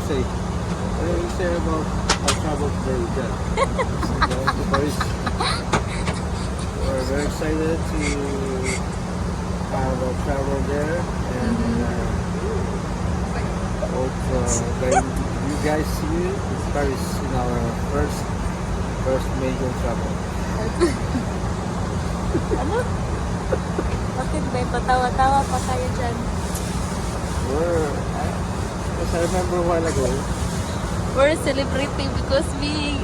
say? What do you say about our travel today, Jen? Going to Paris. We're very excited to have a travel there, and hope you guys see Paris in our first major travel. Ano? Bakit may patawa-tawa pa kayo dyan? As I remember a while ago, We're celebrating because we...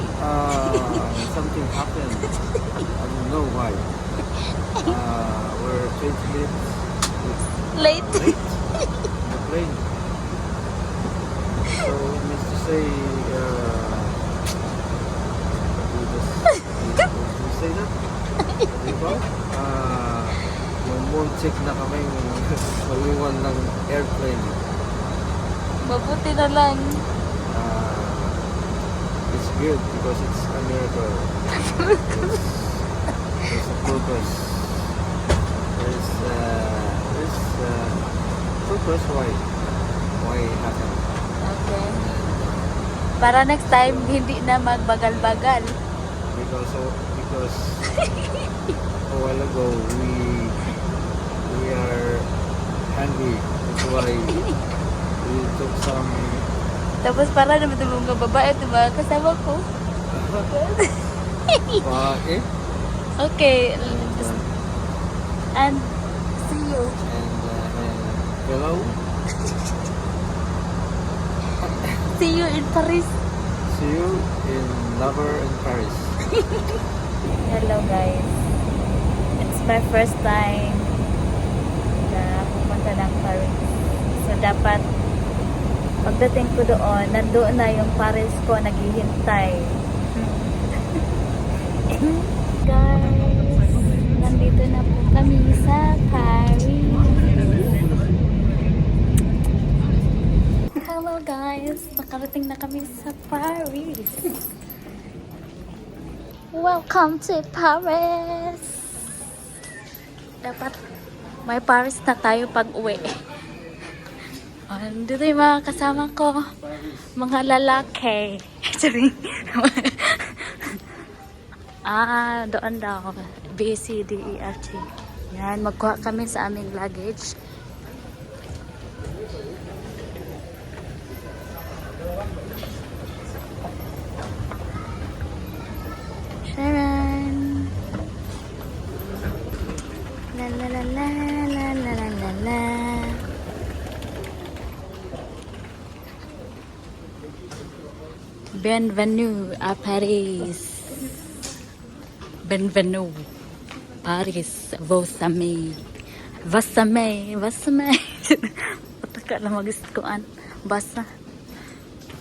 something happened. I don't know why. We're 20 minutes Late. late on the plane. So it means to say, we say that? Diba? Muntik na kami maliwan ng airplane. Mabuti na lang. It's good because it's a miracle. There's a purpose. There's purpose why it happened. Okay. Para next time, hindi na magbagal-bagal. Because a while ago we are hungry. That's why we took some. Tapos para naman itong mga babae, itong mga kasama ko. Okay. Okay. And see you. And hello. See you in Paris. See you in Lover in Paris. Hello guys. It's my first time na pupunta ng Paris. So dapat pagdating ko doon, nandoon na yung Paris ko naghihintay. Guys, nandito na po kami sa Paris. Hello guys, nakarating na kami sa Paris. Welcome to Paris! Dapat may Paris na tayo pag uwi. Dito yung mga kasama ko. Mga lalaki. Doon daw. B, C, D, E, F, G. Yan, magkuha kami sa aming luggage. Sharon! La la la la la la la la la. Bienvenue à Paris. Bienvenue Paris. Vos amis. Vasame. Pataka lang mag-istuan. Basa.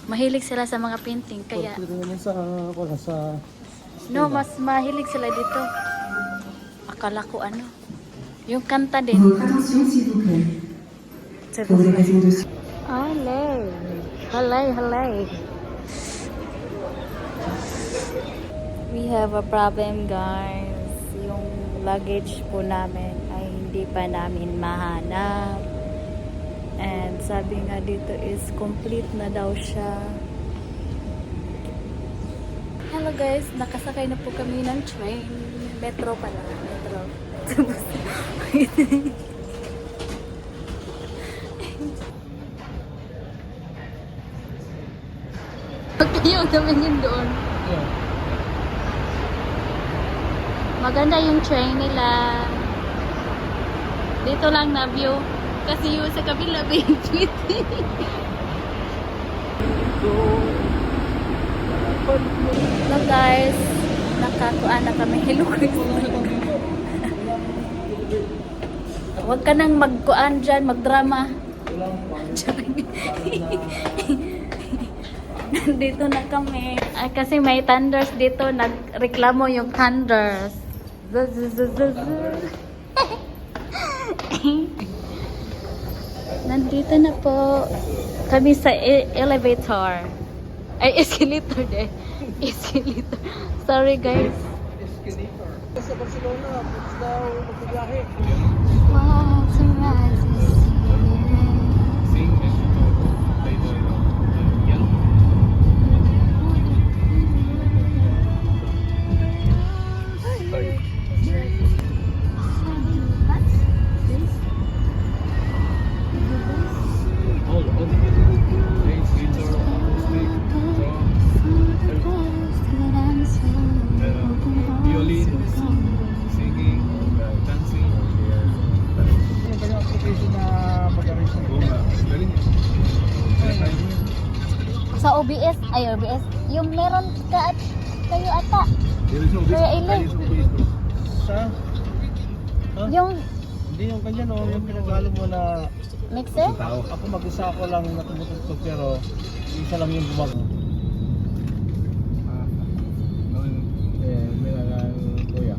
Mahilig sila sa mga painting kaya no, mas mahilig sila dito. Akala ko ano. Yung kanta din. Attention s'il vous plaît. Pour des raisons de Hello. We have a problem guys. Yung luggage po namin ay hindi pa namin mahanap. And sabi nga dito is complete na daw siya. Hello guys, nakasakay na po kami ng train. Metro pala. Metro. Pagkayo naman yun doon. Maganda yung train nila. Dito lang na view. Kasi yung sa kabila may tweet. Hello guys. Nakakuan na kami. Hello guys. Huwag ka nang magkuan dyan, magdrama. Nandito na kami. Ay, kasi may thunders dito. Nagreklamo yung thunders. Nandito na po kami sa elevator. Ay, escalator din. Escalator. Sorry guys. Escalator. Sa Barcelona, it's daw magbiyahe. Wow, sunrise is here. station na pag-arrange ng Oo nga, galing. Kaya tayo mo yun. Sa OBS, ay OBS, yung meron ka at kayo ata. There is no Kaya base. ilan? There is no base, bro. Sa? Yung Hindi yung kanya no, yung pinagalo mo na mixer? Tao. ako mag-isa ko lang na tumutugtog pero isa lang yung gumagawa. Eh, may kuya.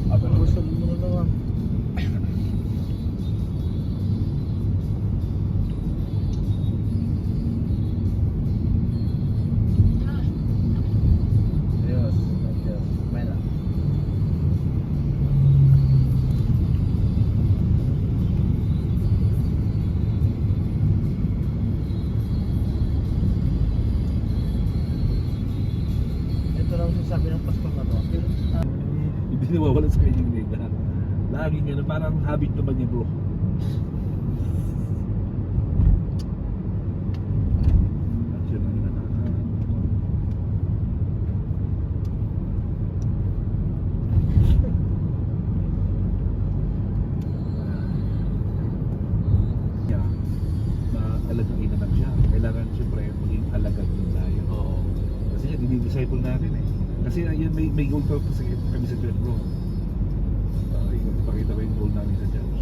Ako gusto mo na naman. Ayos, ayos. May lang. Ito lang sinasabi ng pastor na to. Hindi nawawala sa kanyang nila. Laging ano, parang habit naman niya, bro. At yun ang yeah, maalagang ina lang siya. Kailangan siyempre maging alagad din tayo. Oo. Kasi yan, dinidisciple natin eh. Kasi yan, may goal kami sa church, bro. Ipakita ko yung goal namin sa church.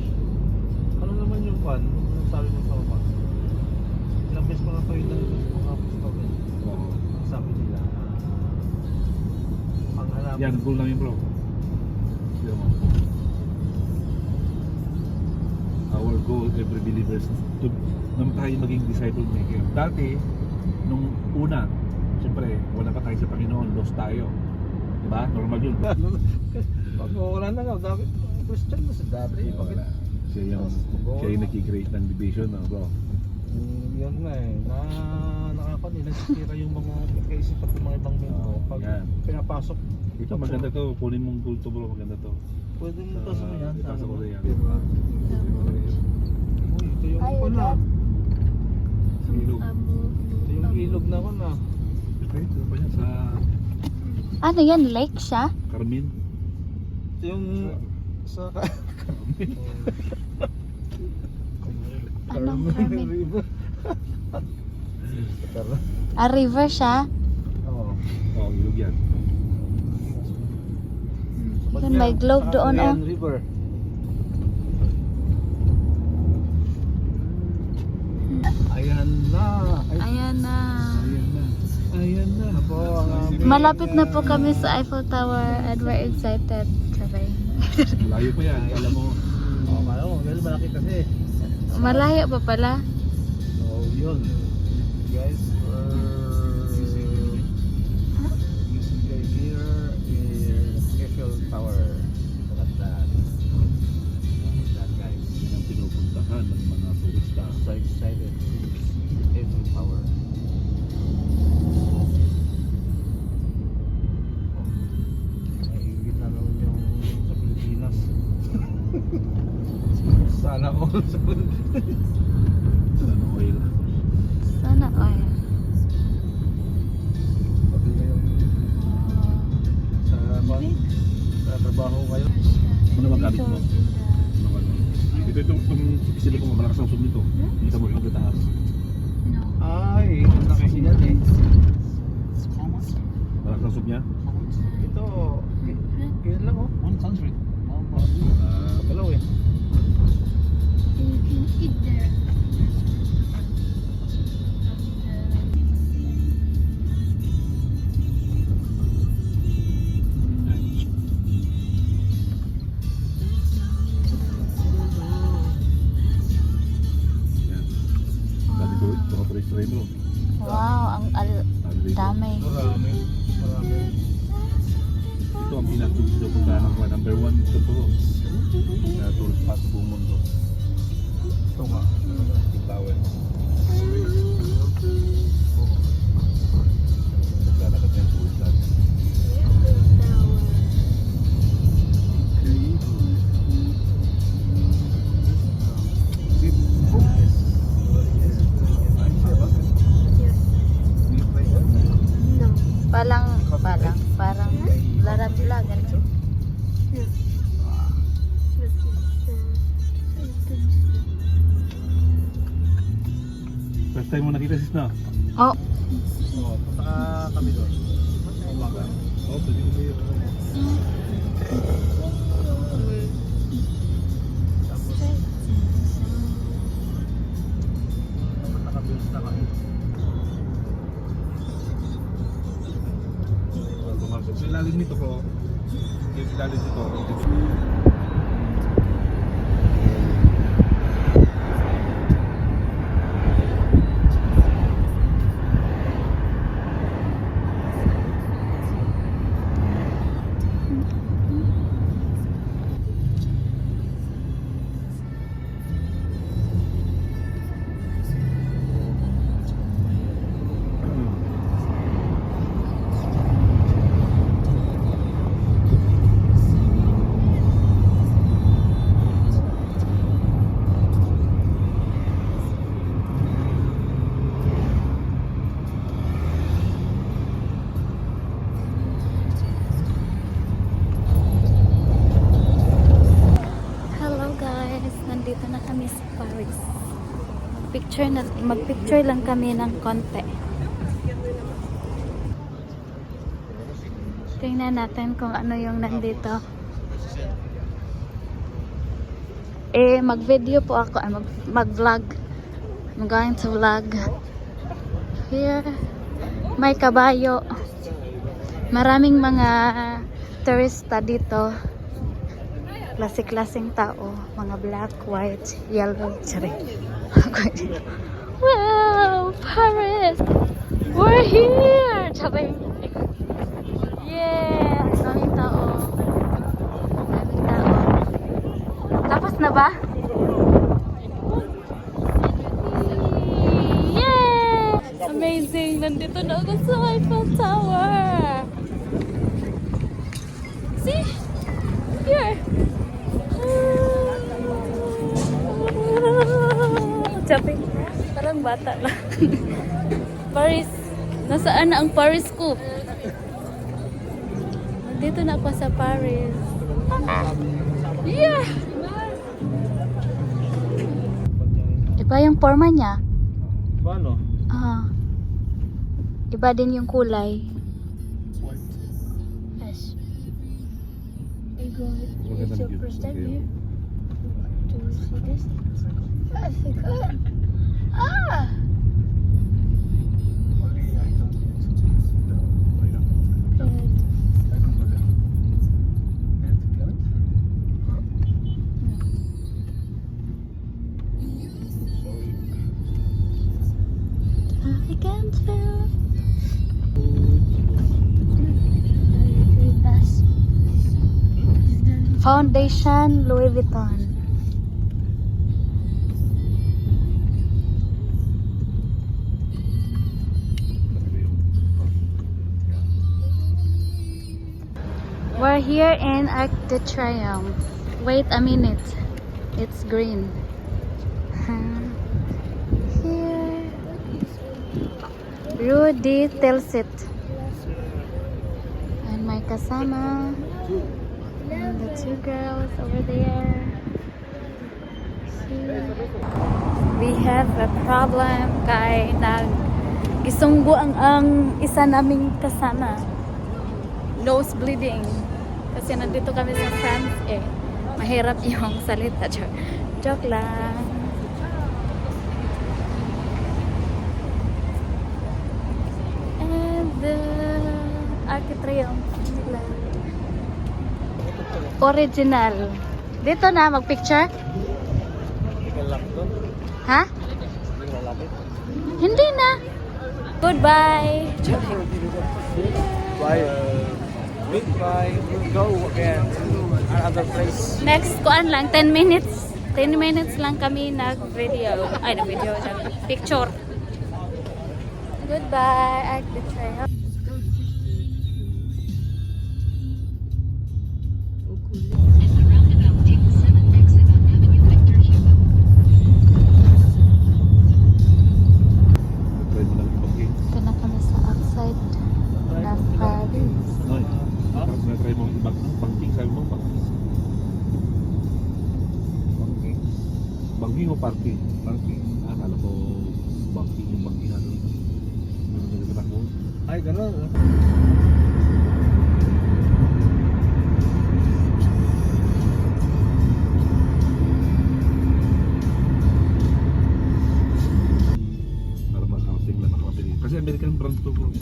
Ano naman yung fan? Ano sabi mo sa mga? Ilang beses ko na kayo na mga apostol eh. Oo. Sabi nila, ang hanap. Yan, ang goal namin, bro. Sige mo. Our goal, every believers, to nang tayo maging disciple maker. Dati, nung una, siyempre, wala pa tayo sa Panginoon, lost tayo. Diba? Normal yun. Pag wala na nga, dapat Christian mo sa dati. Wala. Siya yung nag-create ng division, no, bro. Yun nga eh, nasisira yung mga kaisipan ng mga ibang mundo. Pag Yan. pinapasok, Ito, maganda to. Kunin mong kulto, bro. Maganda to. pwede mo ito sa yan. Ipasok ko na yan. Uy, ito yung Ay, pala. Sa ilog. Ito yung ilog na ko na. Okay, ito pa yan. Sa Ano yan? Lake siya? Carmen. Ito yung sa Anong Carmen? River. Ah, river siya? Oo. Oo, ilog yan. Yun, may globe doon, oh. Cagayan River. Ayan na. Ayan na. Ayan na. Ayan na. Ako ang aming, Malapit na po kami sa Eiffel Tower and we're excited. Saray. Malayo pa yan. Alam mo. Oh, kala mo, dahil malaki kasi. Malayo pa pala. So, yun. Guys, here is Eiffel Tower. Look at that. That guys. Yan ang pinupuntahan ng mga turista. So excited. Eiffel Tower. Naiingit na naman yung sa Pilipinas. Sana all sa Ano, oil. Sana all. pati na yung sa trabaho kayo. Ano bang gamit mo? Ano ba? Itong isili ko malakas ang usog nito. Hindi sa mo yung taas. Ay, na kasi yan eh. Malakas ang usog niya. Ito, kailan lang oh. On sunscreen. Pagalaw eh. Yan. Dami ko ito. Mga pre-spray mo. Wow, ang dami. Marami. Marami. Ito ang pinag-pupuntahan ng mga number 1 ito po. Kaya tourist spot sa buong mundo. Ito nga. Tiglawin. Naglalakad na yung tourist spot. First time mo nakita sis na? Oh, Oo, punta kami doon. Umaga. Oo, pwede ko kayo. Tapos nakabuild na kami. Sa ilalim nito ko, yung ilalim nito, hello guys. Nandito na kami sa Paris. Mag-picture lang kami ng konti. Tingnan natin kung ano yung nandito. Mag-video po ako. Mag-vlog. I'm going to vlog. Here, may kabayo. Maraming mga turista dito. Klase-klaseng tao. Mga black, white, yellow, tsari. Wow! Paris! We're here! Tsabay. Yeah! Daming tao. Daming tao. Tapos na ba? Yeah! Amazing! Nandito na ako sa Eiffel Tower! See? Here! Chopping. Parang bata lang. Paris. Nasaan na ang Paris ko? Dito na ako sa Paris. Yeah! Iba yung forma niya. Paano? Iba din yung kulay. Yes. maganda na view. Okay. To see this? Yes, you could. Ah! I can't feel. Foundation Louis Vuitton. We're here in Arc de Triomphe. Wait a minute. It's green. Here. Rue de Telsit. And my kasama. And the two girls over there. We have a problem kay gisunggo ang isa naming kasama. Nose bleeding. Kasi nandito kami sa France mahirap yung salita. Joke lang. And the Arc de Triomphe nila. Original. Dito na, mag-picture? Ha? Hindi na. Goodbye. Bye. Goodbye. We'll go again to another place. Next, kuan lang, 10 minutes. 10 minutes lang kami nag-video. Ay, nag-video. Picture. Goodbye. Arc de Triomphe. Ito na kami sa outside ng Paris. Noy, na-try mo pangking, sabi mo pangking. Bangking o parking? Parking. Akala ko bangking yung Ay, gano'n. Para makarating na makarating. Kasi American brand to bro.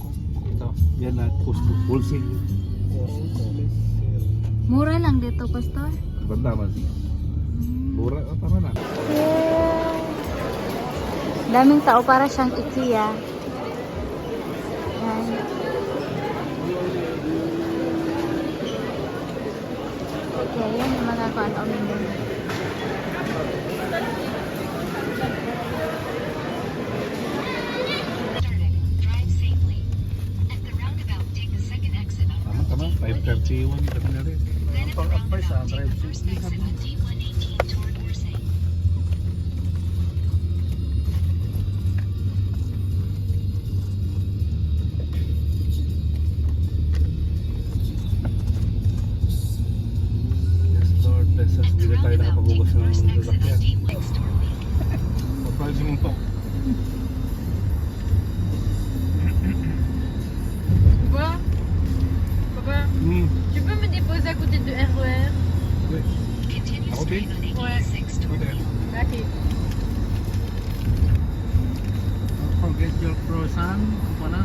Ito. Yan na, Costco. Wholesale. Mura lang dito, Pastor. Banda man siya. Mura, tama na. Daming tao para siyang IKEA. Yan. Okay, yan yung mga ano menu. Drive safely. At the roundabout, take the second exit on Tama, tama. 5:31 kasi na rin. Then at the Pang upper sa roundabout, take drive the first exit on D118 toward Orsay. Yes, Lord, bless us. At Hindi the na tayo roundabout, take nakapagugas the first ng exit on sasakyan. D1 store lane. Surprise mo to. Papa, papa, tu peux me déposer à côté de RER? Continue Ako, straight on Ouais. 86 toward Okay. Lane. Ok. Don't forget your croissant. Ano na?